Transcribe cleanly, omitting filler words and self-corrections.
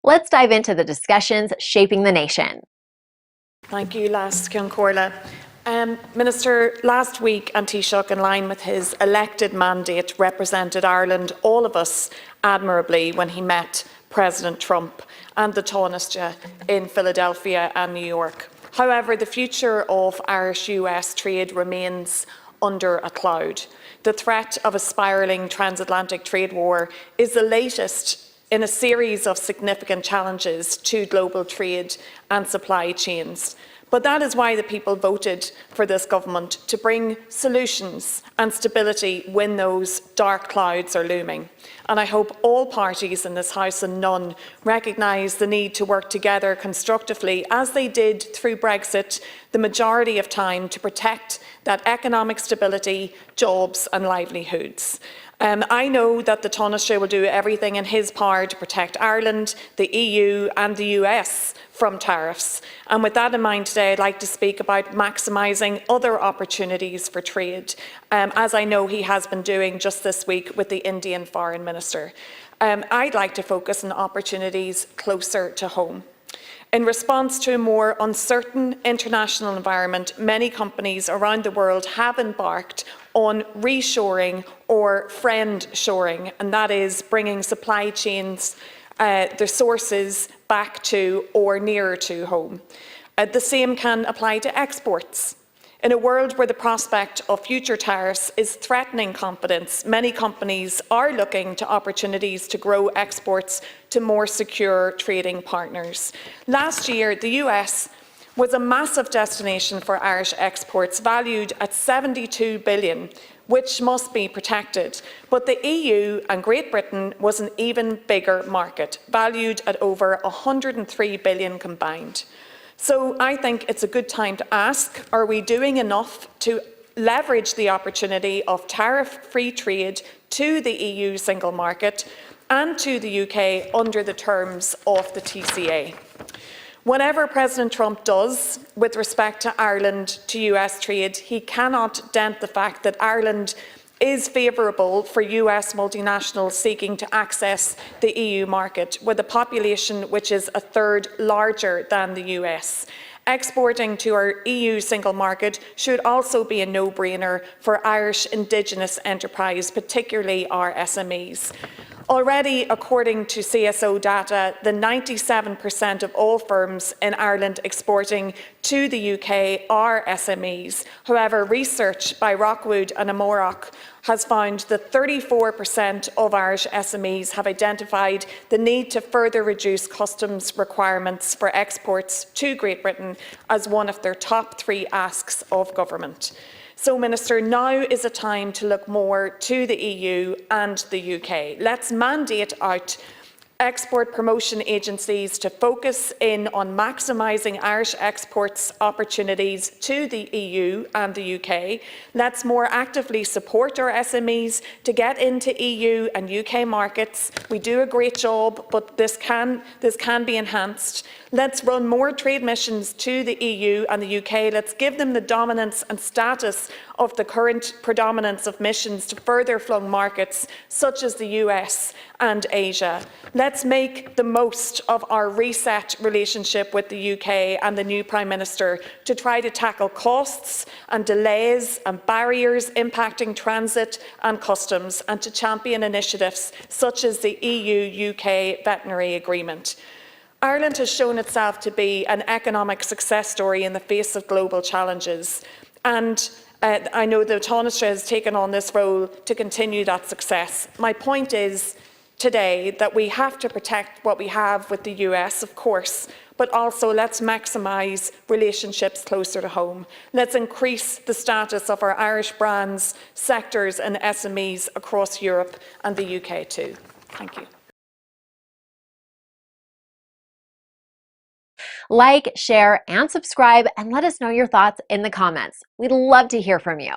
Let's dive into the discussions shaping the nation. Thank you, Las Corla. Minister, last week, an Taoiseach, in line with his elected mandate, represented Ireland, all of us, admirably when he met President Trump and the Taoiseach in Philadelphia and New York. However, the future of Irish-US trade remains under a cloud. The threat of a spiralling transatlantic trade war is the latest in a series of significant challenges to global trade and supply chains. But that is why the people voted for this government, to bring solutions and stability when those dark clouds are looming. And I hope all parties in this House and none recognise the need to work together constructively, as they did through Brexit, the majority of time, to protect that economic stability, jobs and livelihoods. I know that the Taoiseach will do everything in his power to protect Ireland, the EU and the US from tariffs. And with that in mind today, I'd like to speak about maximising other opportunities for trade, as I know he has been doing just this week with the Indian Foreign Minister. I'd like to focus on opportunities closer to home. In response to a more uncertain international environment, many companies around the world have embarked on reshoring or friend-shoring, and that is bringing supply chains, their sources back to or nearer to home. The same can apply to exports. In a world where the prospect of future tariffs is threatening confidence, many companies are looking to opportunities to grow exports to more secure trading partners. Last year, the US was a massive destination for Irish exports, valued at $72 billion, which must be protected. But the EU and Great Britain was an even bigger market, valued at over $103 billion combined. So I think it's a good time to ask, are we doing enough to leverage the opportunity of tariff-free trade to the EU single market and to the UK under the terms of the TCA? Whatever President Trump does with respect to Ireland to US trade, he cannot dent the fact that Ireland is favourable for US multinationals seeking to access the EU market, with a population which is a third larger than the US. Exporting to our EU single market should also be a no-brainer for Irish Indigenous enterprise, particularly our SMEs. Already, according to CSO data, the 97% of all firms in Ireland exporting to the UK are SMEs. However, research by Rockwood and Amorock has found that 34% of Irish SMEs have identified the need to further reduce customs requirements for exports to Great Britain as one of their top 3 asks of government. So, Minister, now is a time to look more to the EU and the UK. Let's mandate out export promotion agencies to focus in on maximising Irish exports opportunities to the EU and the UK. Let's more actively support our SMEs to get into EU and UK markets. We do a great job, but this can be enhanced. Let's run more trade missions to the EU and the UK. Let's give them the dominance and status of the current predominance of missions to further flung markets such as the US and Asia. Let's make the most of our reset relationship with the UK and the new Prime Minister to try to tackle costs and delays and barriers impacting transit and customs, and to champion initiatives such as the EU-UK veterinary agreement. Ireland has shown itself to be an economic success story in the face of global challenges, and I know the Taoiseach has taken on this role to continue that success. My point is today that we have to protect what we have with the US, of course, but also let's maximise relationships closer to home. Let's increase the status of our Irish brands, sectors and SMEs across Europe and the UK too. Thank you. Like, share, and subscribe, and let us know your thoughts in the comments. We'd love to hear from you.